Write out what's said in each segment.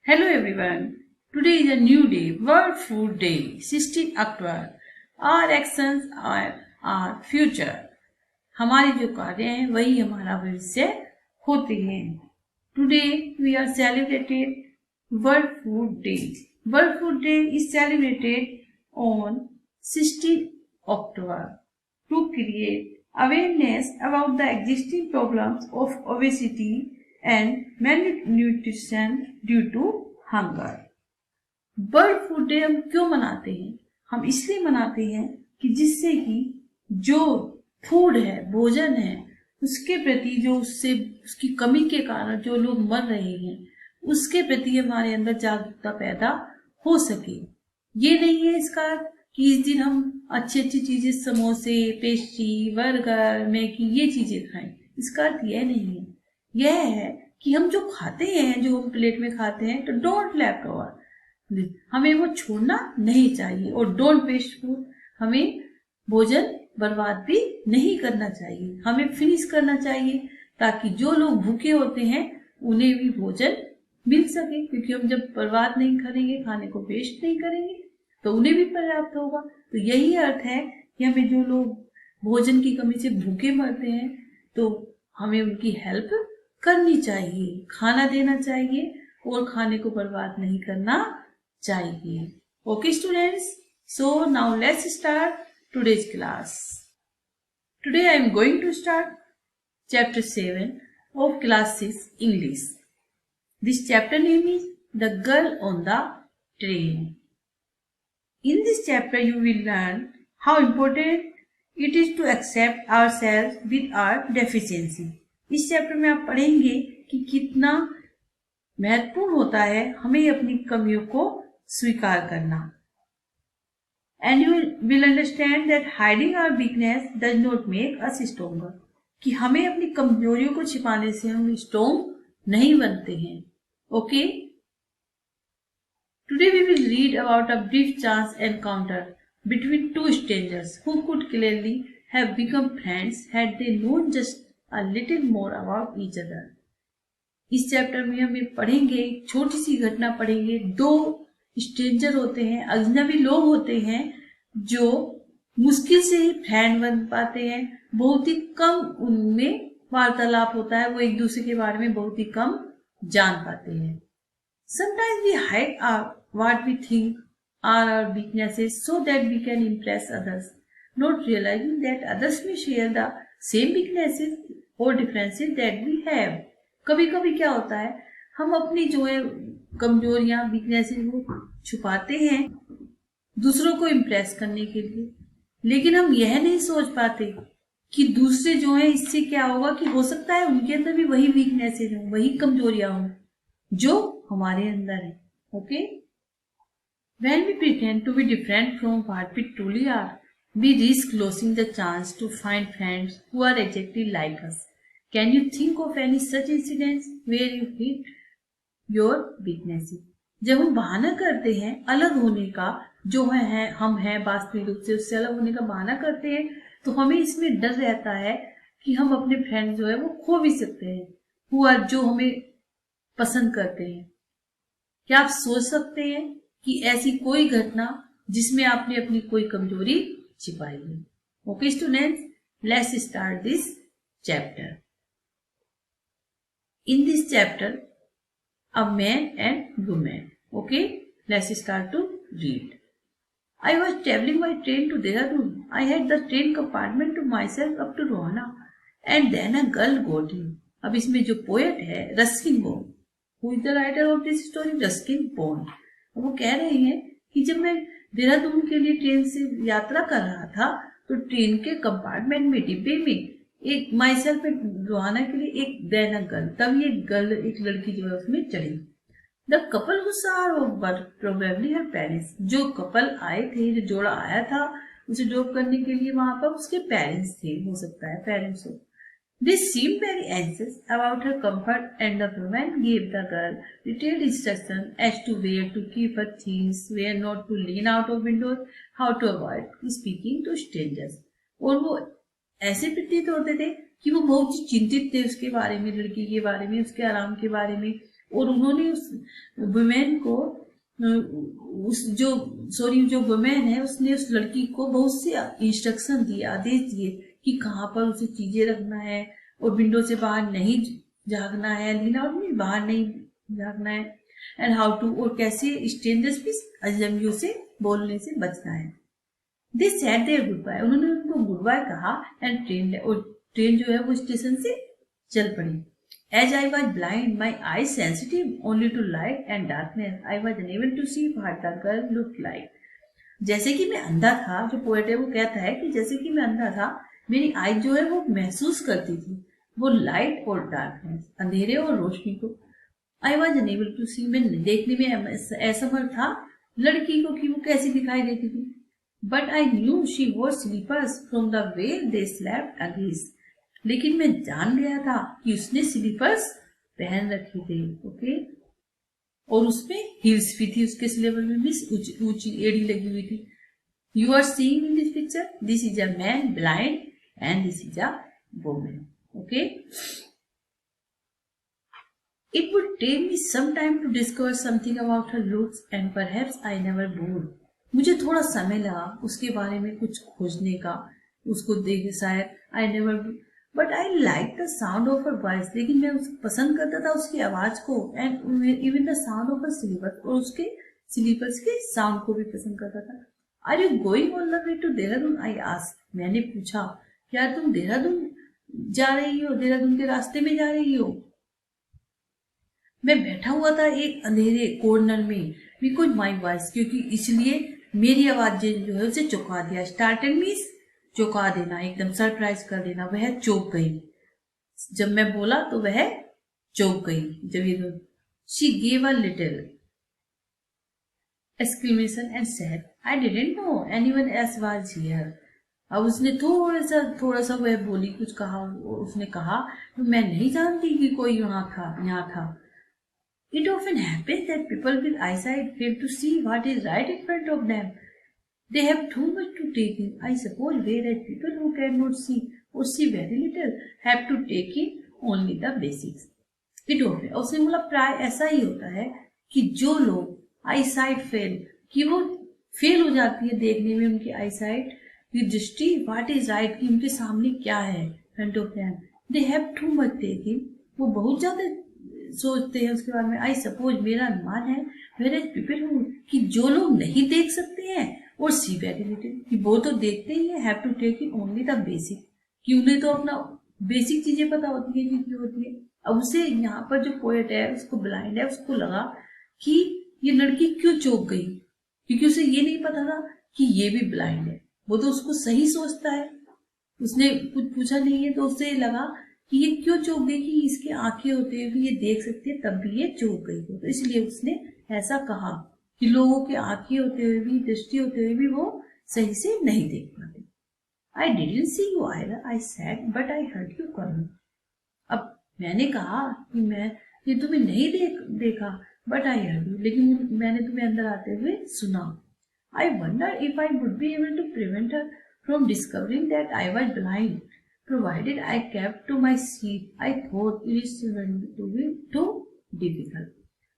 Hello everyone. Today is a new day, World Food Day, 16 October. Our actions are our future. हमारे जो कार्य हैं वही हमारा भविष्य होते हैं. Today we are celebrated World Food Day. World Food Day is celebrated on 16 October to create awareness about the existing problems of obesity and malnutrition due to hunger. World food day हम क्यों मनाते हैं? हम इसलिए मनाते हैं कि जिससे कि जो फूड है, भोजन है, उसके प्रति जो उसकी कमी के कारण जो लोग मर रहे हैं, उसके प्रति हमारे अंदर जागरूकता पैदा हो सके. ये नहीं है इसका कि इस दिन हम अच्छी अच्छी चीजें, समोसे, पेस्ट्री, बर्गर, मैगी, ये चीजें खाएं. इसका अर्थ यह नहीं है. यह है कि हम जो खाते हैं, जो हम प्लेट में खाते हैं, तो डोंट लेफ्ट ओवर, हमें वो छोड़ना नहीं चाहिए. और डोंट वेस्ट फूड, हमें भोजन बर्बाद भी नहीं करना चाहिए. हमें फिनिश करना चाहिए ताकि जो लोग भूखे होते हैं उन्हें भी भोजन मिल सके. क्योंकि हम जब बर्बाद नहीं करेंगे, खाने को वेस्ट नहीं करेंगे, तो उन्हें भी पर्याप्त होगा. तो यही अर्थ है कि हमें जो लोग भोजन की कमी से भूखे मरते हैं, तो हमें उनकी हेल्प करनी चाहिए, खाना देना चाहिए और खाने को बर्बाद नहीं करना चाहिए. Okay students, so now let's start today's class. Today I am going to start chapter 7 of class 6 English. This chapter name is The Girl on the Train. In this chapter you will learn how important it is to accept ourselves with our deficiency. इस chapter में आप पढ़ेंगे कि कितना महत्वपूर्ण होता है हमें अपनी कमियों को स्वीकार करना. And you will understand that hiding our weakness does not make us stronger. कि हमें अपनी कमजोरियों को छिपाने से हम स्ट्रॉन्ग नहीं बनते हैं. Okay? Today we will read about a brief chance encounter between two strangers who could clearly have become friends had they known just a little more about each other. इस चैप्टर में हम पढ़ेंगे, छोटी सी घटना पढ़ेंगे. दो स्ट्रेंजर होते हैं, अजनबी लोग होते हैं, जो मुश्किल से ही फ्रेंड बन पाते हैं. बहुत ही कम उनमें वार्तालाप होता है, वो एक दूसरे के बारे में बहुत ही कम जान पाते हैं. Sometimes we hide what we think are our weaknesses so that we can impress others, not realizing that others may share the same weaknesses or differences that we have. कभी कभी क्या होता है, हम अपनी जो है कमजोरियां, वीकनेसेस वो छुपाते हैं दूसरों को इम्प्रेस करने के लिए. लेकिन हम यह नहीं सोच पाते कि दूसरे जो है इससे क्या होगा, कि हो सकता है उनके अंदर भी वही वीकनेसेस हो, वही कमजोरियां हो जो हमारे अंदर है. Okay? When we pretend to be different from what we truly are, we risk losing the chance to find friends who are exactly like us. Can you think of any such incidents where you hid your weaknesses? जब हम बहाना करते हैं अलग होने का, जो है हम हैं वास्तविक रूप से उससे अलग होने का बहाना करते हैं, तो हमें इसमें डर रहता है कि हम अपने फ्रेंड जो है वो खो भी सकते हैं, हुआ जो हमें पसंद करते हैं. क्या आप सोच सकते हैं कि ऐसी कोई घटना जिसमें आपने अपनी कोई कमजोरी छिपाई है? Okay students, let's start this chapter. In this chapter, a man and woman. Okay, let's start to read. I was traveling by train to Dehradun. I had the train compartment to myself up to Rohana, and then a girl got in. अब इसमें जो poet है Ruskin bond, who is the writer of this story? Ruskin bond. वो कह रहे हैं कि जब मैं देहरादून के लिए ट्रेन से यात्रा कर रहा था, तो ट्रेन के कंपार्टमेंट में, डिब्बे में, एक माई सेल्फ रोहाना के लिए एक देन अ गर्ल, तब ये गर्ल, एक लड़की जो है उसमें चढ़ी. The couple who saw were probably her parents. जो कपल आए थे, जो जोड़ा आया था उसे ड्रॉप करने के लिए, वहां पर उसके पेरेंट्स थे, हो सकता है पेरेंट्स हो. They seemed very anxious about her comfort and the woman gave the girl detailed instruction as to where to keep her things, where not to lean out of windows, how to avoid speaking to strangers. और वो ऐसे प्रतीत होते थे कि वो बहुत चिंतित थे उसके बारे में, लड़की के बारे में, उसके आराम के बारे में, और उन्होंने उस वुमेन को जो वुमेन है उसने उस लड़की को बहुत से इंस्ट्रक्शन दिए, आदेश दिए कि कहाँ पर उसे चीजें रखना है और विंडो से बाहर नहीं झाँकना है, बाहर नहीं झाँकना है, एंड हाउ टू, और कैसे स्ट्रेंजर्स भी अजनबियों से बोलने से बचना है। They said their goodbye, उन्होंने उनको गुड बाय कहा एंड ट्रेन जो है वो स्टेशन से चल पड़ी। As I was blind, my eyes sensitive only to light and darkness, I was unable to see what the girl looked like. जैसे कि मैं अंधा था, जो पोएट है वो कहता है कि जैसे कि मैं अंधा था, मेरी आई जो है वो महसूस करती थी वो लाइट और डार्कनेस, अंधेरे और रोशनी को। आई वॉज अनेबल टू सी, मैं देखने में असमर्थ था लड़की को कि वो कैसी दिखाई देती थी। But I knew she wore slippers from the way they slapped against, लेकिन मैं जान गया था कि उसने स्लीपर्स पहन रखे थे, ओके, और उसमें हील्स भी थी, उसके स्लीपर में भी ऊंची एड़ी लगी हुई थी। You are seeing in this picture, this is a man blind and this is a woman, okay. It would take me some time to discover something about her looks and perhaps I never would, मुझे थोड़ा समय लगा उसके बारे में कुछ खोजने का, उसको देख शायद I never, but I like the sound of her voice, लेकिन मैं उसको पसंद करता था उसकी आवाज को, and even the sound of her slippers, और उसके स्लीपर्स के साउंड को भी पसंद करता था। Are you going on the way to Dehradun, I asked, मैंने पूछा क्या तुम देहरादून जा रही हो, देहरादून के रास्ते में जा रही हो। मैं बैठा हुआ था एक अंधेरे कॉर्नर में, बिकॉज माई वॉइस, क्योंकि इसलिए मेरी आवाज जो है उसे चौंका दिया। स्टार्टल मीन्स चौंका देना, एकदम सरप्राइज कर देना, वह चौंक गई। जब मैं बोला तो वह चौंक गई। जब ये she gave a little exclamation and said I didn't know anyone else was here. अब उसने थोड़ा सा वह बोली, कुछ कहा, उसने कहा तो मैं नहीं जानती कि कोई यहाँ था। It often happens that people with eyesight fail to see what is right in front of them. They have too much to take in. I suppose whereas people who cannot see or see very little have to take in only the basics. It often, उसने बोला प्राय ऐसा ही होता है कि जो लोग eyesight fail, कि वो फेल हो जाती है देखने में, उनकी eyesight की दृष्टि what is right, कि उनके सामने क्या है front of them. They have too much take in. वो बहुत ज्यादा सोचते हैं उसके बारे में। आई सपोज, मेरा अनुमान है, वेयर पीपल हु, कि जो लोग नहीं देख सकते हैं और सी वेरी लिटिल, कि वो तो देखते ही है, have to take in only the basic, कि उन्हें तो अपना बेसिक चीजें पता होती है जितनी होती है। अब उसे यहाँ पर जो पोएट है उसको ब्लाइंड है, उसको लगा कि ये लड़की क्यों चौंक गई, क्योंकि उसे ये नहीं पता था कि ये भी ब्लाइंड है। वो तो उसको सही सोचता है, उसने कुछ पूछा नहीं है, तो उससे लगा कि ये क्यों चौंक गई, कि इसके आंखें होते हुए भी ये देख सकती है तब भी ये चौंक गई। तो इसलिए उसने ऐसा कहा कि लोगों के आंखें होते हुए भी, दृष्टि होते हुए भी वो सही से नहीं देख पाते। I didn't see you either, I said, but I heard you coming. अब मैंने कहा कि मैं ये तुम्हें नहीं देखा, बट आई हर्ड यू, लेकिन मैंने तुम्हें अंदर आते हुए सुना। I wonder if I would be able to prevent her from discovering that I was blind provided I kept to my seat. I thought it is going to be too difficult.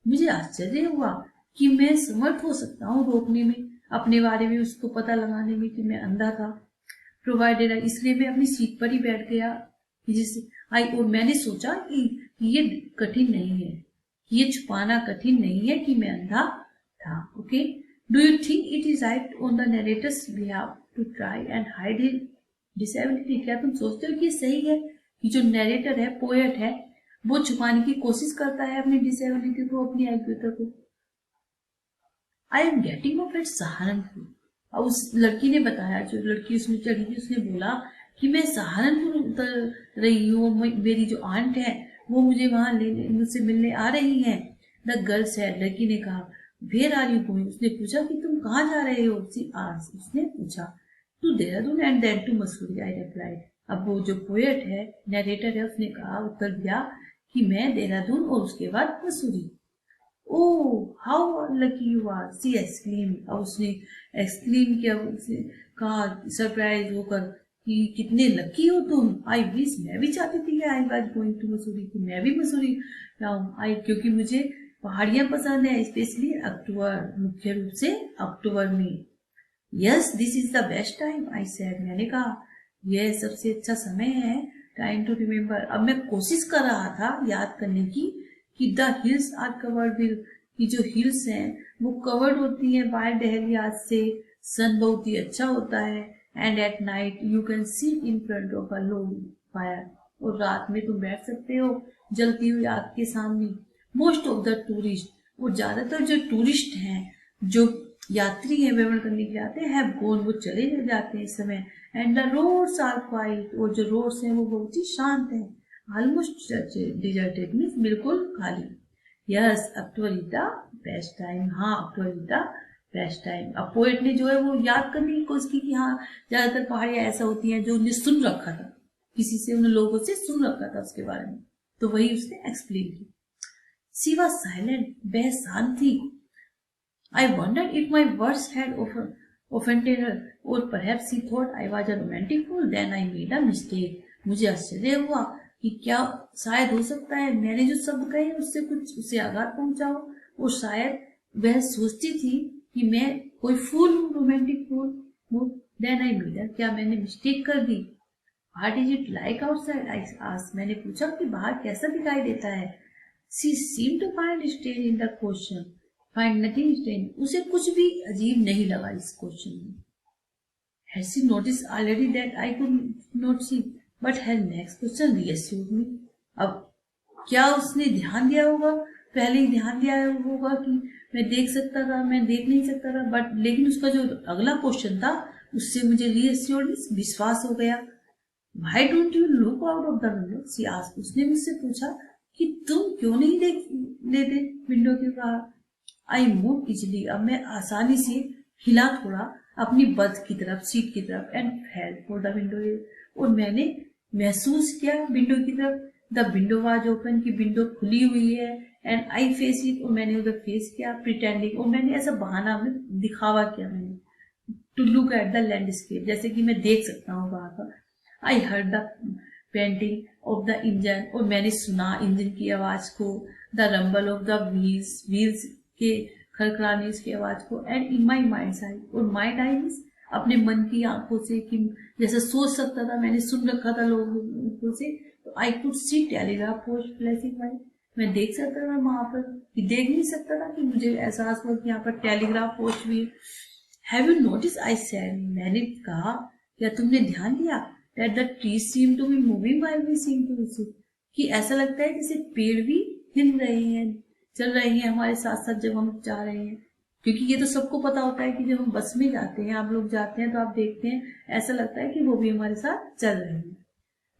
मुझे आश्चर्य हुआ कि मैं समर्थ हो सकता हूँ रोकने में, अपने बारे में उसको पता लगाने में कि मैं अंधा था। प्रोवाइडेड, इसलिए मैं अपनी सीट पर ही बैठ गया, जिससे और मैंने सोचा कि ये कठिन नहीं है, ये छुपाना कठिन नहीं है कि मैं अंधा था। Okay, do you think it is right on the narrator's behalf to try and hide his disability? क्या तुम सोचते हो कि सही है कि जो नरेटर है, पोएट है, वो छुपाने की कोशिश करता है अपनी डिसेबिलिटी को, अपनी अज्ञता को? I am getting off at Saharanpur. अब उस लड़की ने बताया, जो लड़की उसमें चढ़ी थी, उसने बोला कि मैं सहारनपुर उतर रही हूँ, मेरी जो आंट है वो मुझे वहां मुझसे मिलने आ रही है। द गर्ल सेड, लड़की ने कहा, वेयर आर यू गोइंग? उसने पूछा कि तुम कहाँ जा रहे हो? उसने पूछा, to Dehradun and then to Mussoorie, I replied. अब वो जो पोएट है, नरेटर है, उसने कहा, उत्तर दिया कि मैं देहरादून और उसके बाद Mussoorie. Oh how lucky you are, she exclaimed. अब उसने एक्सक्लेम किया, उसने कहा सरप्राइज होकर, कि कितने लकी हो तुम, आई विश मैं भी चाहती थी कि I was going to Mussoorie, कि मैं भी मसूरी जाऊँ। आई क्योंकि मुझे पहाड़ियाँ पसंद है, स्पेशली अक्टूबर, मुख्य रूप से अक्टूबर में। Yes this is the best time I said, मैंने कहा यह सबसे अच्छा समय है, टाइम टू रिमेम्बर। अब मैं कोशिश कर रहा था याद करने की कि the hills are covered with, कि जो हिल्स हैं वो कवर्ड होती हैं बाय डहलियाज से, सन बहुत ही अच्छा होता है, and at night you can sit in front of a लोग फायर, और रात में तुम बैठ सकते हो जलती हुई आग के सामने। मोस्ट ऑफ द टूरिस्ट, और ज्यादातर जो टूरिस्ट हैं, जो यात्री हैं भ्रमण करने के लिए आते हैं, गोन वो चले जाते हैं इस समय, and the roads are quiet, और जो रोड्स हैं वो बहुत ही शांत हैं, ऑलमोस्ट डिजर्टेड मीन्स बिल्कुल खाली। Yes October is the best time, हाँ October is the best time. अब पोएट ने जो है वो याद करने की कोशिश की कि हाँ ज्यादातर पहाड़ियां ऐसा होती हैं जो उन्हें सुन रखा था, किसी से उन लोगों से सुन रखा था उसके बारे में, तो वही उसने एक्सप्लेन की। शी वॉज साइलेंट, वह शांत थी। I wondered if my words had offended her, or perhaps she thought I was a romantic fool. Then I made a mistake. मुझे आश्चर्य हुआ कि क्या शायद हो सकता है मैंने जो शब्द कहे उससे कुछ उसे आघात पहुंचा हो, और शायद वह सोचती थी कि मैं कोई फूल हूँ, romantic fool. Then I made a, क्या मैंने मिस्टेक कर दी। What is it like outside? I asked. मैंने पूछा कि बाहर कैसा दिखाई देता है। She seemed to find strange in the question. Find nothing strange. उसे कुछ भी अजीब नहीं लगा इस क्वेश्चन में। Had she noticed already that I could not see, but her next question reassured me. अब क्या उसने ध्यान दिया होगा, पहले ही ध्यान दिया होगा कि मैं देख सकता था, मैं देख नहीं सकता था, बट लेकिन उसका जो अगला क्वेश्चन था उससे मुझे रिएश्योर्ड, विश्वास हो गया। Why don't you look out of the window? She asked. उसने मुझसे पूछा कि तुम क्यों नहीं देख लेते विंडो के बाहर। आई मूव इजिली, अब मैं आसानी से हिला थोड़ा अपनी बर्थ की तरफ, सीट की तरफ, and felt for the window, और मैंने महसूस किया विंडो की तरफ। द विंडो वाज ओपन, की विंडो खुली हुई है, एंड आई फेस इट, और मैंने उधर फेस किया, प्रिटेंडिंग, और मैंने ऐसा बहाना में दिखावा किया मैंने, to look at the landscape, जैसे कि मैं देख सकता हूँ वहां पर। I heard the painting of the engine, और मैंने सुना इंजन की आवाज को, the rumble of the wheels के खड़खड़ाने की आवाज को, and in my mind I, और माइंड आई अपने मन की आंखों से, कि जैसे सोच सकता था, मैंने सुन रखा था लोगों से, तो I could see telegraph post flashing by, मैं देख सकता था वहां पर, देख नहीं सकता था कि मुझे एहसास हुआ कि यहाँ पर टेलीग्राफ पोस्ट भी। Have you notice I said, मैंने कहा क्या तुमने ध्यान दिया, that the trees seem to be moving while we seem to visit, कि ऐसा लगता है जैसे पेड़ भी हिल रहे हैं, चल रही हैं हमारे साथ साथ जब हम जा रहे हैं। क्योंकि ये तो सबको पता होता है कि जब हम बस में जाते हैं, आप लोग जाते हैं तो आप देखते हैं ऐसा लगता है कि वो भी हमारे साथ चल रहे हैं।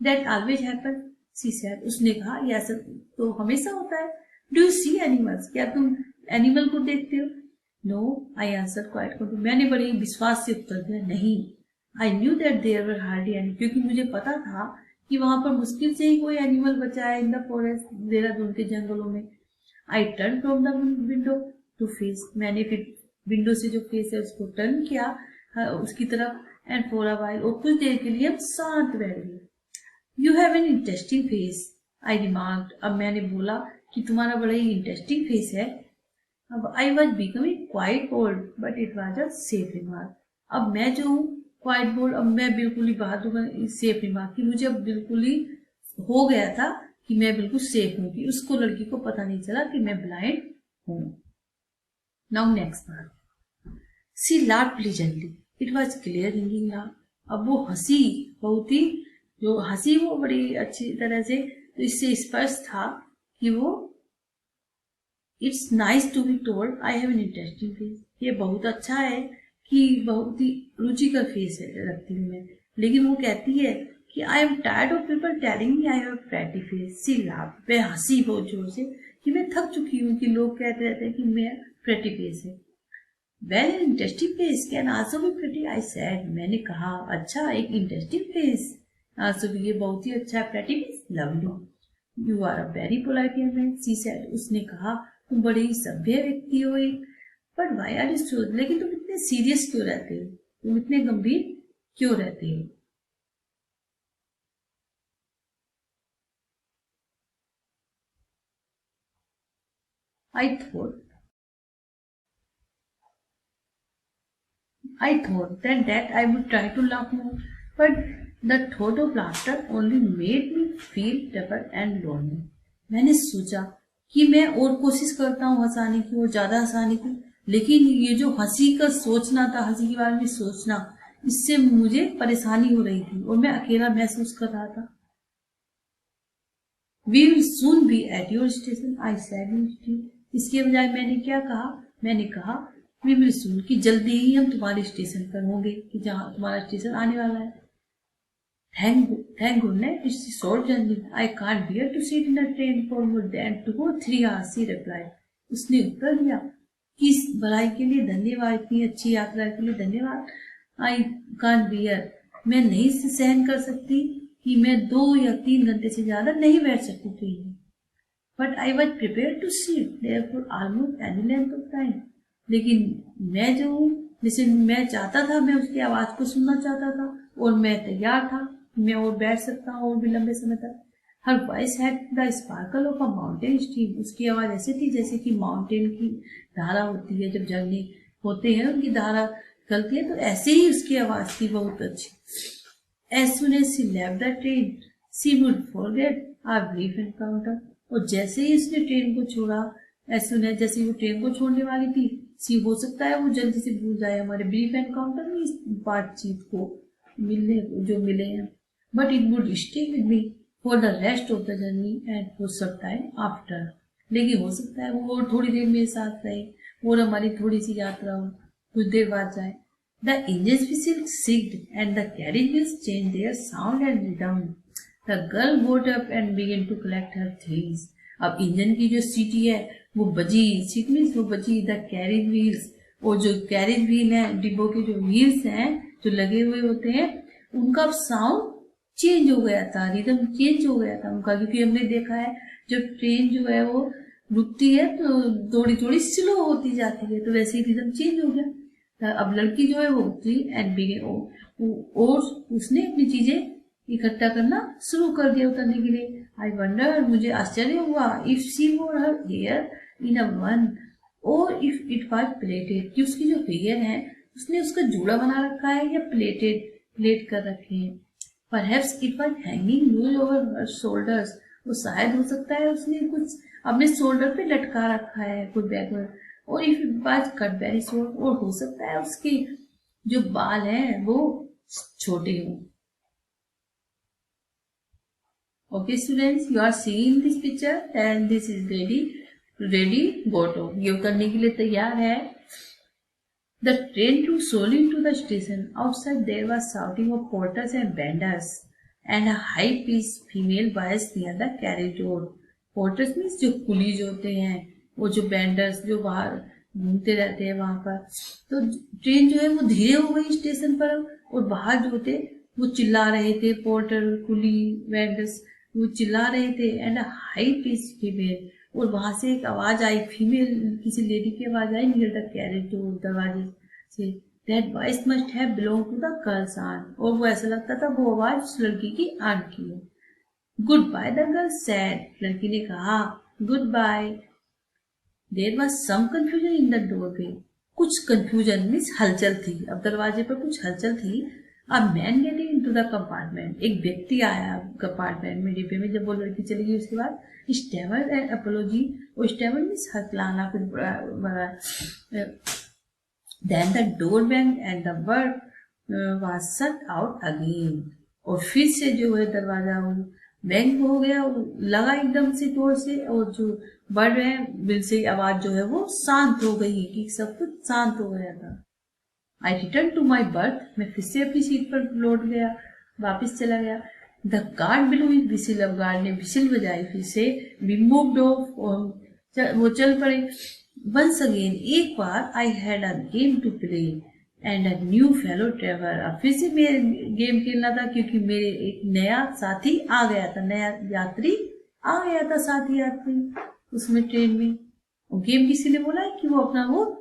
That always happen, C said, उसने कहा यह ऐसा तो हमेशा होता है। डू यू सी एनिमल्स, क्या तुम एनिमल को देखते हो। No I answer quite confident, मैंने बड़े विश्वास से उत्तर दिया, नहीं। I knew that there were hardly any, क्योंकि मुझे पता था कि वहां पर मुश्किल से ही कोई एनिमल बचा है इन द फॉरेस्ट, देहरादून के जंगलों में। I turn from the window to face, मैंने फिर विंडो से जो फेस है उसको टर्न किया उसकी तरफ, एंड फॉर अ व्हाइल, और कुछ देर के लिए हम शांत बैठ गए। You have an interesting face I remarked, अब मैंने बोला कि तुम्हारा बड़ा ही इंटरेस्टिंग फेस है। अब I was becoming quite bold, but it was a safe remark, अब मैं जो हूँ क्वाइट बोल्ड, अब मैं बिल्कुल ही बहादुर, सेफ रिमार्क, कि मुझे अब बिल्कुल ही हो गया था कि मैं बिल्कुल सेफ हूँ, कि उसको लड़की को पता नहीं चला कि मैं ब्लाइंड हूँ। Now next part, she laughed pleasantly, it was clear ringing laugh, अब वो हंसी, बहुत ही जो हंसी वो बड़ी अच्छी तरह से, तो इससे स्पष्ट था कि वो, it's nice to be told I have an interesting face, ये बहुत अच्छा है कि बहुत ही रुचिकर फेस है रखती हूँ मैं, लेकिन वो कहती है कि I am tired of people telling me I have pretty face. She laugh, वह हंसी बहुत जोर से कि मैं थक चुकी हूँ कि लोग कहते रहते हैं कि मैं प्रेटी फेस है। Well N interesting face can also be pretty I said, मैंने कहा अच्छा एक इंटरेस्टिंग फेस आल्सो भी, ये बहुत ही अच्छा है, pretty face lovely. You are a very polite young man, she said, उसने कहा तुम बड़े ही सभ्य व्यक्ति हो। But why are you so, लेकिन तुम इतने सीरियस क्यों रहते हो, तुम इतने गंभीर क्यों रहते हो। I thought that I would try to laugh more, but the thought of laughter only made me feel double and lonely. मैंने सोचा कि मैं और कोशिश करता हूँ हंसाने की और ज्यादा हंसाने की, लेकिन ये जो हंसी का सोचना था, हंसी के बारे में सोचना, इससे मुझे परेशानी हो रही थी और मैं अकेला महसूस कर रहा था। We will soon be at your station, I said instead. इसके बजाय मैंने क्या कहा? मैंने कहा we will soon, कि जल्दी ही हम तुम्हारे स्टेशन पर होंगे, कि जहाँ तुम्हारा स्टेशन आने वाला है। Thank goodness it's a short journey. I can't bear to sit in a train for more than 2 or 3 hours, she replied. उसने उत्तर दिया कि इस भलाई के लिए धन्यवाद, इतनी अच्छी यात्रा के लिए धन्यवाद। I can't bear, मैं नहीं सहन कर सकती कि मैं 2 या 3 घंटे से ज्यादा नहीं बैठ सकती ट्रेन में। But I was prepared to sit there for almost any length of time. लेकिन मैं जो जैसे मैं चाहता था, मैं उसकी आवाज को सुनना चाहता था और मैं तैयार था, मैं और बैठ सकता हूँ और भी लंबे समय तक। Her voice had the sparkle of a mountain stream. उसकी आवाज ऐसी थी जैसे कि माउंटेन की धारा होती है, जब झरने होते हैं उनकी धारा निकलती है, तो ऐसे ही उसकी आवाज थी, बहुत अच्छी। As soon as she left the train, she would forget our brief encounter. और जैसे ही उसने ट्रेन को छोड़ा, as soon as, जैसे वो ट्रेन को छोड़ने वाली थी, सी हो सकता है वो जल्दी से भूल जाए हमारे ब्रीफ एनकाउंटर में, इस बातचीत को, मिलने जो मिले हैं। But it would stay with me for the rest of the journey and for some time after. लेकिन हो सकता है वो थोड़ी देर मेरे साथ रहे और हमारी थोड़ी सी यात्रा हो कुछ देर बाद जाए। The engine's whistle sigged and the carriage wheels changed their sound and rhythm. The girl got up and began to collect her things. अब इंजन की जो सीटी है वो बजी, सीट मीन्स वो बजी। द कैरेज व्हील्स, और जो कैरेज व्हील है, डिब्बों के जो व्हील्स हैं जो लगे हुए होते हैं, उनका साउंड चेंज हो गया था, रिदम चेंज हो गया था उनका, क्योंकि हमने देखा है जब ट्रेन जो है वो रुकती है तो थोड़ी थोड़ी स्लो होती जाती है, तो वैसे ही रिदम चेंज हो गया। अब लड़की जो है वो उतरी एंड बिगेन, और उसने अपनी चीजें इकट्ठा करना शुरू कर दिया उतरने के लिए। आई वंडर, मुझे आश्चर्य हुआ, इफ शी वोर her here in a one और इफ इट वाज प्लेटेड, कि उसकी जो हेयर है उसने उसका जूड़ा बना रखा है या प्लेट कर रखे हैं। Perhaps it was hanging loose over her shoulders, वो शायद हो सकता है उसने कुछ अपने शोल्डर पे लटका रखा है कोई बैकवर्ड, और if it was cut very short, और हो सकता है उसके जो बाल हैं वो छोटे हों। Okay students, you are seeing this picture and this is ready go to, ये करने के लिए तैयार है। The train drew slowly into the station. Outside there was shouting of porters and vendors and a high-pitched female voice near the carriage door. Porters means जो Coolidge होते हैं, वो जो वेंडर्स जो बाहर घूमते रहते हैं वहां पर। तो ट्रेन जो है वो धीरे हो गई स्टेशन पर, और बाहर जो थे वो चिल्ला रहे थे, पोर्टर, कुली, वेंडर्स, वो चिल्ला रहे थे। एंड हाई पिच फीमेल, और वहां से एक आवाज आई, फीमेल किसी लेडी की आवाज आई नियर द कैरेज डोर, दरवाजे से। That voice must have belong to the girl's aunt, और वो ऐसा लगता था वो आवाज उस लड़की की आंट की है। Goodbye the girl said, लड़की ने कहा goodbye. There was some confusion in the doorway, कुछ कंफ्यूजन मीन्स हलचल थी, अब दरवाजे पर कुछ हलचल थी। अब man getting into the compartment, एक व्यक्ति आया कंपार्टमेंट में, डिब्बे में। जब वो लड़की चली गई उसके बाद स्टैमर्ड एंड अपोलॉजी, और स्टैमर्ड मीन्स हकलाना, कुछ बड़ा। Then the door bang and the bird was shut out again, और फिर से जो है दरवाजा वो बैंग हो गया, लगा एकदम से जोर से, और जो बर्ड है बिल से आवाज जो है वो शांत हो गई, कि सब कुछ शांत हो गया था। आई रिटर्न टू माई बर्थ, मैं फिर से अपनी सीट पर लौट गया, वापिस चला गया। The guard blue his whistle, अब गार्ड ने विसिल बजाई फिर से। वी मूव्ड ऑफ, वो चल पड़े। वंस अगेन, एक बार, I had a game to play and a new fellow traveller, अब फिर से मेरे गेम खेलना था, क्योंकि मेरे एक नया साथी आ गया था, नया यात्री आ गया था, साथी यात्री उसमें ट्रेन में। और गेम किसी ने बोला है कि वो अपना वो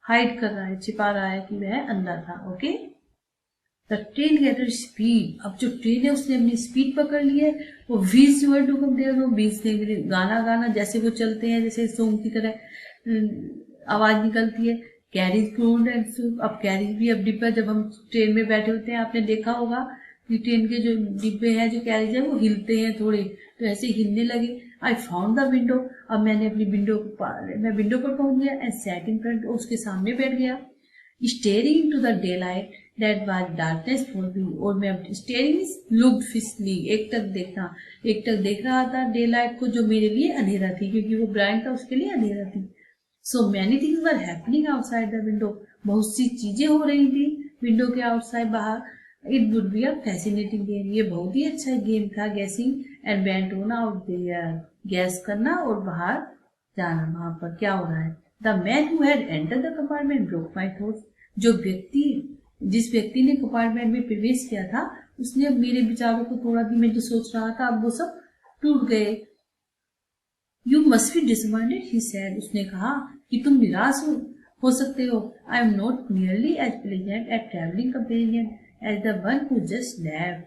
हाइड कर रहा है, छिपा रहा है कि वह अंधा था। Okay, the train gather speed, अब जो ट्रेन है उसने अपनी स्पीड पकड़ ली है। वो wheels were to come there, वो व्हील्स गाना गाना जैसे वो चलते हैं जैसे सॉन्ग की तरह आवाज निकलती है। कैरीज ग्रोन्ड एंड अब कैरीज भी, अब डिब्बा जब हम ट्रेन में बैठे होते हैं आपने देखा होगा कि ट्रेन के जो डिब्बे हैं जो कैरीज है वो हिलते हैं थोड़े, तो ऐसे हिलने लगे। आई फाउंड द विंडो, अब मैंने अपनी मैं विंडो पर पहुंच गया एंड सैट इन फ्रंट, उसके सामने बैठ गया। Staring to the daylight that was darkness for me, और मैं स्टेयरिंग लुक्ड फिसली, एक टक देख रहा था डे लाइट को जो मेरे लिए अंधेरा थी, क्योंकि वो ब्राइट था उसके लिए अंधेरा थी। So many things were happening outside the window, बहुत सी चीजें हो रही थी विंडो के आउटसाइड बाहर। It would be a fascinating game, ये बहुत ही अच्छा गेम था। Guessing and went on out there, guess करना और बाहर जाना, वहां पर क्या हो रहा है। The man who had entered the compartment broke my thoughts, जिस व्यक्ति ने कंपार्टमेंट में प्रवेश किया था उसने अब मेरे विचारों को तोड़ा दी। मैं जो सोच रहा था अब वो सब टूट गए। You must be disappointed he said, उसने कहा कि तुम निराश हो सकते हो। I am not nearly as pleasant at travelling companion as the one who just left,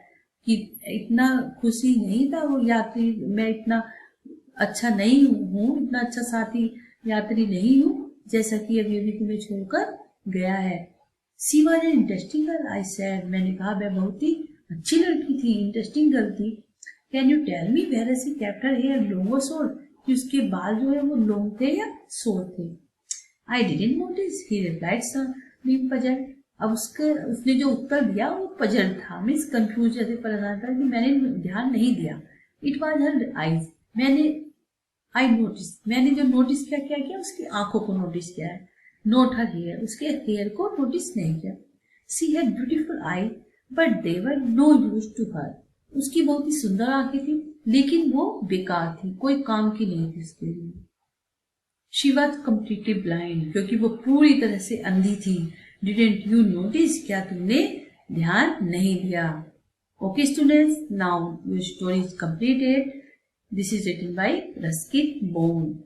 कि इतना खुशी नहीं था वो यात्री, मैं इतना अच्छा नहीं हूँ, इतना अच्छा साथी यात्री नहीं हूँ जैसा कि अभी अभी तुम्हें छोड़कर गया है। She was an interesting girl I said, मैंने कहा वह बहुत ही अच्छी लड़की थी, इंटरेस्टिंग गर्ल थी। Can you tell me where she kept her hair long और शॉर्ट, कि उसके बाल जो है वो लॉन्ग थे या शॉर्ट थे। I didn't notice he replied being puzzled, अब उसने जो उत्तर दिया वो पजल्ड था, मीन्स कंफ्यूज जैसे परेशान था कि मैंने ध्यान नहीं दिया। इट वॉज हर आईज, मैंने जो नोटिस किया उसकी आंखों को नोटिस किया है, नोट हर हेयर, उसके हेयर को नोटिस नहीं किया। She had beautiful eye but they were no use to her, उसकी बहुत ही सुंदर आंखें थी लेकिन वो बेकार थी, कोई काम की नहीं थी उसके लिए। शी वॉज कम्प्लीटली ब्लाइंड, क्योंकि वो पूरी तरह से अंधी थी। डिडंट यू नोटिस, क्या तुमने ध्यान नहीं दिया। Okay students, now your story is completed. This is written by Ruskin Bond.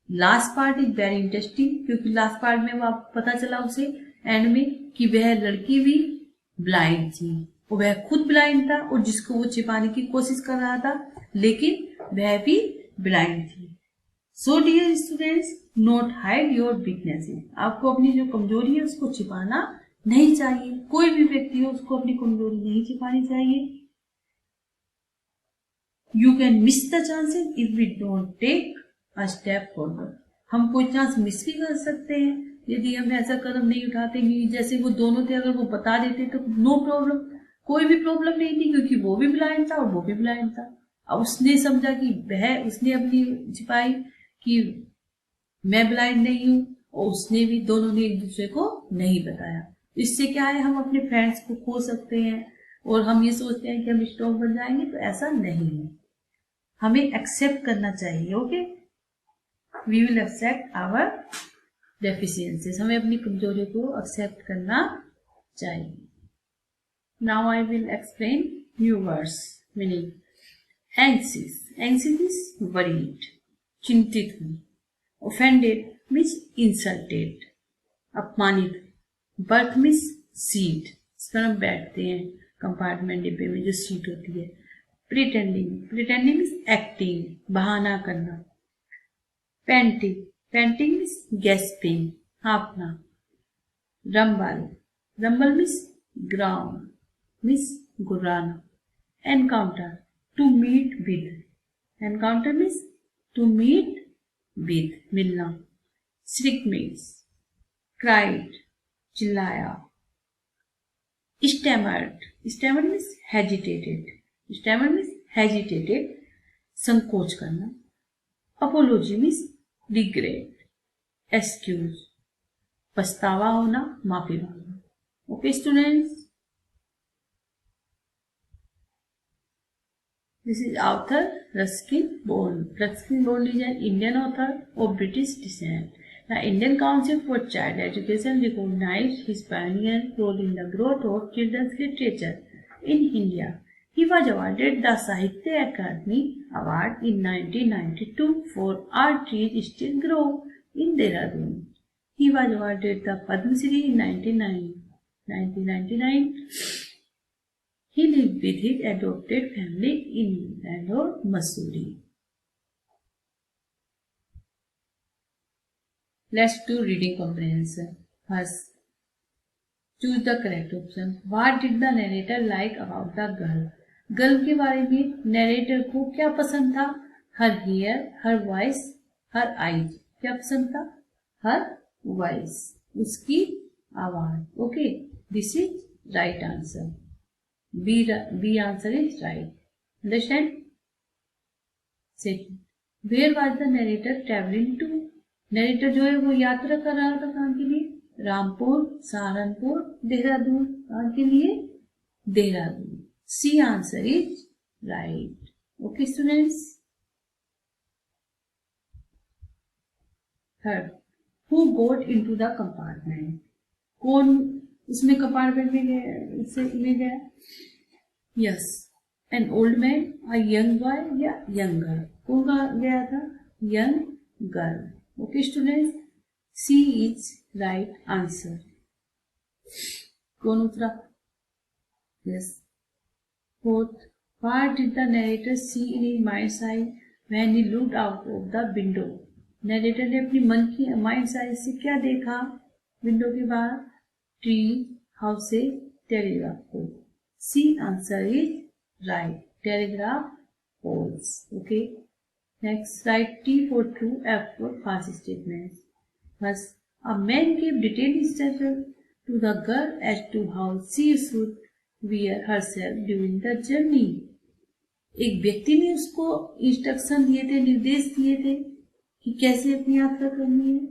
Last part is very interesting, क्योंकि लास्ट पार्ट में वो पता चला उसे एंड में कि वह लड़की भी ब्लाइंड थी, वह खुद ब्लाइंड था और जिसको वो छिपाने की कोशिश कर रहा था, लेकिन वह भी ब्लाइंड थी। So dear students, not hide your weaknesses, आपको अपनी जो कमजोरी है उसको छिपाना नहीं चाहिए। कोई भी व्यक्ति हो उसको अपनी कमजोरी नहीं छिपानी चाहिए। You can miss the chances if we don't take a step forward, हम कोई चांस मिस भी कर सकते हैं यदि हम ऐसा कदम नहीं उठाते। जैसे वो दोनों थे, अगर वो बता देते तो नो प्रॉब्लम, कोई भी प्रॉब्लम नहीं थी, क्योंकि वो भी ब्लाइंड था और वो भी ब्लाइंड था। अब उसने समझा कि उसने अपनी छिपाई कि मैं ब्लाइंड नहीं हूं, और उसने भी, दोनों ने एक दूसरे को नहीं बताया। इससे क्या है, हम अपने फ्रेंड्स को खो सकते हैं और हम ये सोचते हैं कि हम स्ट्रॉन्ग बन जाएंगे, तो ऐसा नहीं है। हमें एक्सेप्ट करना चाहिए। Okay, we will accept our deficiencies, हमें अपनी कमजोरियों को एक्सेप्ट करना चाहिए। Now I will explain new words meaning. Anxious, anxious means worried, चिंतित हूं। ऑफेंडेड मीन्स इंसल्टेड, अपमानित। बर्थ मीन्स सीट, इस पर हम बैठते हैं कंपार्टमेंट डिब्बे में जो सीट होती है। प्रिटेंडिंग, प्रिटेंडिंग मीन्स एक्टिंग, बहाना करना। पेंटिंग, पेंटिंग मीन्स गैस्पिंग, हाँफना। Rumble, rumble means growled, means गुर्राना। Encounter, to meet with, encounter means to meet with, मिलना। श्रिक मीन्स क्राइड, चिल्लाया। Stammered, stammered means hesitated, stammered means hesitated, संकोच करना। Apology means regret, excuse, पछतावा होना, माफी मांगना। Okay students, this is author Ruskin Bond. Ruskin Bond is an Indian author of British descent. The Indian Council for Child Education recognized his pioneer role in the growth of children's literature in India. He was awarded the Sahitya Akademi Award in 1992 for Our Trees Still Grow in Dehradun. He was awarded the Padma Shri in 1999 1999. He lived with his adopted family in Bangalore, Missouri. Let's do reading comprehension. First, choose the correct option. What did the narrator like about the girl? Girl के बारे में narrator को क्या पसंद था? Her hair, her voice, her eyes. क्या पसंद था? हर वॉइस, उसकी आवाज. Okay, this is right answer. B answer is right. Understand? Second, where was the narrator travelling to? Narrator जो है वो यात्रा कर रहा था कहाँ के लिए? रामपुर, सहारनपुर, देहरादून. कहाँ के लिए? Dehradun. C answer is right. Okay students. Third, who got into the compartment? कौन उसमें कंपार्टमेंट में गया? Yes, an old man, a young boy या यंग गर्ल? कौन गया था? Young girl. Okay students, C is right answer. कौन उतरा? Yes. Fourth, what did the narrator see in his mind's eye when he looked out of the window? Narrator ने अपनी मन की माइंड आई से क्या देखा विंडो के बाहर? Tree, houses, telegraph pole. C answer is right. Telegraph poles. Okay. Next, write T for true, F for false statements. First, a man gave detailed instructions to the girl as to how she should wear herself during the journey. एक व्यक्ति ने उसको instruction दिए थे, निर्देश दिए थे कि कैसे अपनी यात्रा करनी है.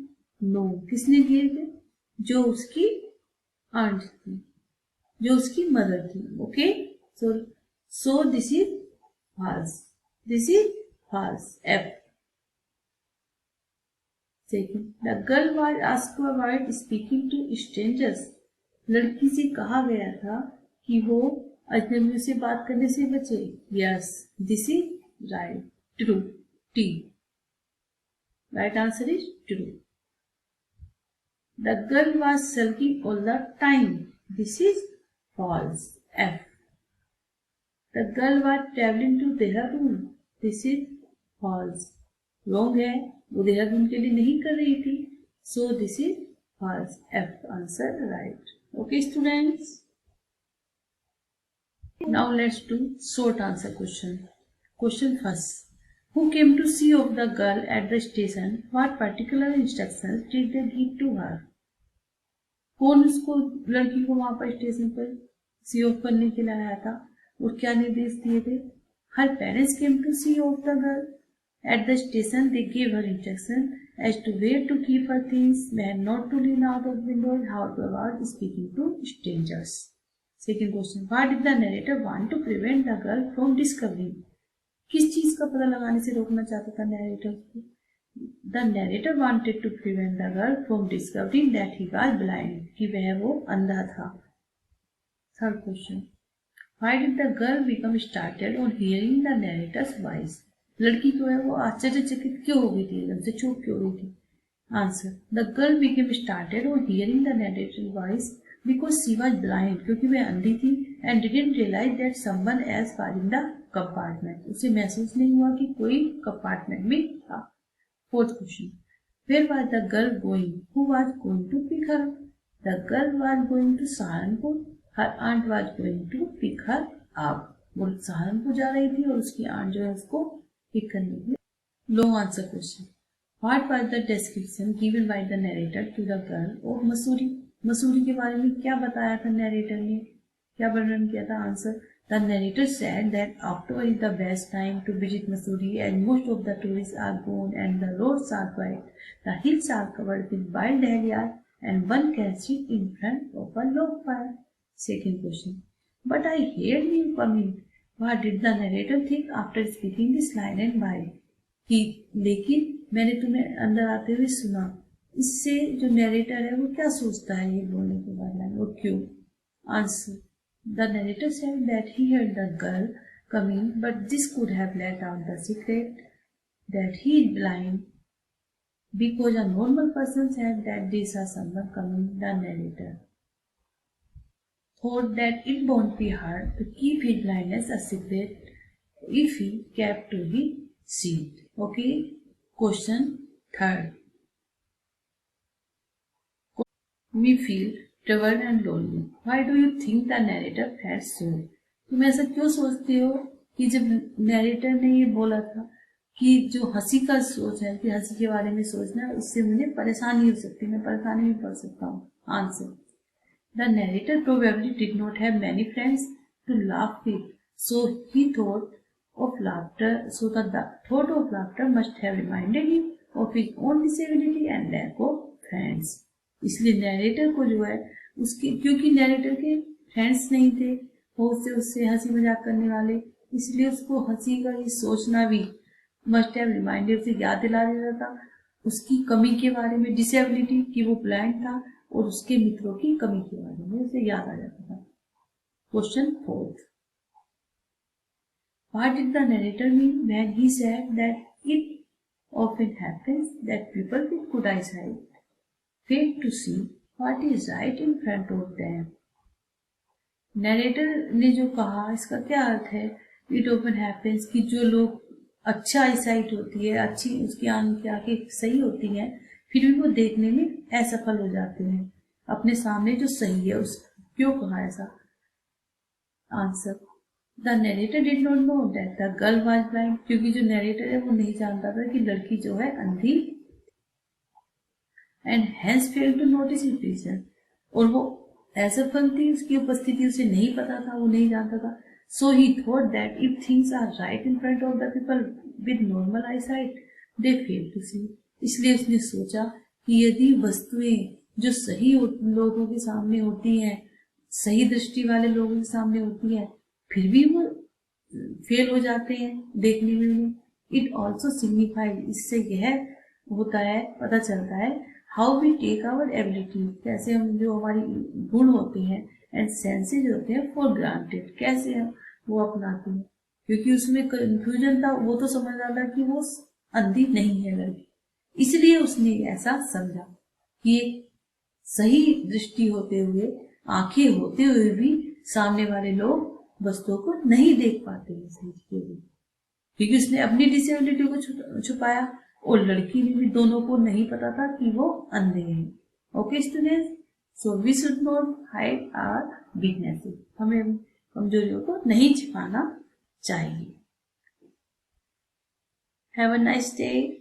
नो, किसने दिए थे? जो उसकी आंट थी, जो उसकी मदर थी. Okay, so this is false. This is false. F. Second, the girl was asked to avoid speaking to strangers. लड़की से कहा गया था कि वो अजनबियों से बात करने से बचे. Yes, this is right. True. T. Right answer is true. The girl was sulking all the time. This is false. F. The girl was travelling to Dehradun. This is false. Wrong है, वो देहरादून के लिए नहीं कर रही थी. So this is false. F answer right. Okay students. Now let's do short answer question. Question first. Who came to see of the girl at the station? What particular instructions did they give to her? कौन उसको लड़की को वहां पर station पर सी of करने के लिए आया था और क्या निर्देश दिए थे? Her parents came to see of the girl at the station. They gave her instruction as to where to keep her things, where not to lean out of windows, how to avoid speaking to strangers. Second question, what did the narrator want to prevent the girl from discovering? किस चीज का पता लगाने से रोकना चाहता था narrator को? The narrator wanted to prevent the girl from discovering that he was blind, कि वह वो अंधा था. Third question, why did the girl become startled on hearing the narrator's voice? लड़की जो है वो आश्चर्यचकित क्यों हो गई थी, एकदम से चुप क्यों हो गई थी? Answer, the girl became startled on hearing the narrator's voice because she was blind, क्योंकि वह अंधी थी, and didn't realize that someone else was in the compartment. उसे महसूस नहीं हुआ कि कोई कंपार्टमेंट में था. Fourth question, where was the girl going? Who was going to pick her up? The girl was going to Saharanpur. Her aunt was going to pick her up. वो सहारनपुर जा रही थी और उसकी आंट जो है उसको पिक करने के लिए. Long answer question, what was the description given by the narrator to the girl of Missouri? Mussoorie के बारे में क्या बताया था नरेटर ने, क्या वर्णन किया था? Answer, the narrator said that October is the best time to visit Missouri and most of the tourists are gone and the roads are quiet. The hills are covered with wild dahlias and one can sit in front of a log fire. Second question, but I heard you coming. What did the narrator think after speaking this line and why? कि लेकिन मैंने तुम्हें अंदर आते हुए सुना. इससे जो नरेटर है वो क्या सोचता है ये बोलने के बाद में और क्यों? Answer, the narrator said that he heard the girl coming but this could have let out the secret that he is blind because a normal person said that this are someone coming. The narrator. thought that it won't be hard to keep his blindness a secret if he kept to his seat. Okay, question third. We feel troubled and lonely. Why do you think the narrator felt so? तुम ऐसा क्यों सोचते हो कि जब narrator ने ये बोला था कि जो हंसी का सोच है कि हंसी के बारे में सोचना, उससे मुझे परेशानी हो सकती है, मैं परेशानी में पड़ सकता हूँ. Answer. The narrator probably did not have many friends to laugh with, so he thought of laughter. So the thought of laughter must have reminded him of his own disability and lack of friends. इसलिए narrator को जो है उसके, क्योंकि narrator के friends नहीं थे बहुत से उससे हंसी मजाक करने वाले, इसलिए उसको हंसी का ही सोचना भी मस्ट हैव रिमाइंडेड से याद दिला देता था उसकी कमी के बारे में, डिसेबिलिटी कि वो ब्लाइंड था, और उसके मित्रों की कमी के बारे में उसे याद आ जाता था. Question fourth. What did the narrator mean when he said that it often happens that people with good eyesight fail to see what is right in front of them? Narrator ने जो कहा इसका क्या अर्थ है? इट ऑफन हैपेंस कि जो लोग अच्छा आईसाइट होती है, अच्छी उसकी आंखें सही होती हैं, फिर भी वो देखने में असफल हो जाते हैं अपने सामने जो सही है उस. क्यों कहा ऐसा? Answer. The narrator did not know that the girl was blind. क्योंकि जो नैरेटर है वो नहीं जानता था कि लड़की जो है अंधी, and hence failed to notice his presence. और वो असफल थी, उसकी उपस्थिति उसे नहीं पता था, वो नहीं जानता था. So he thought that if things are right in front of the people with normal eyesight they fail to see. इसलिए उसने सोचा कि यदि वस्तुएं जो सही लोगों के सामने होती हैं, सही दृष्टि वाले लोगों के सामने होती हैं, फिर भी वो फेल हो जाते हैं देखने में. It also signified. इससे यह होता है, पता चलता है, how we take our ability, कैसे हम जो हमारी गुण होते हैं एंड सेंसेज होते हैं फॉर ग्रांटेड, कैसे हम वो अपनाते हैं. क्योंकि उसमें कंफ्यूजन था, वो तो समझ रहा था कि वो अंधी नहीं है लड़की, इसलिए उसने ऐसा समझा कि सही दृष्टि होते हुए, आंखें होते हुए भी सामने वाले लोग वस्तुओं को नहीं देख पाते हैं सही के लिए, क्योंकि उसने अपनी डिसेबिलिटी को छुपाया और लड़की ने भी, दोनों को नहीं पता था कि वो अंधे हैं. Okay students, so we should not hide our weaknesses. हमें कमजोरियों को नहीं छिपाना चाहिए. Have a nice day.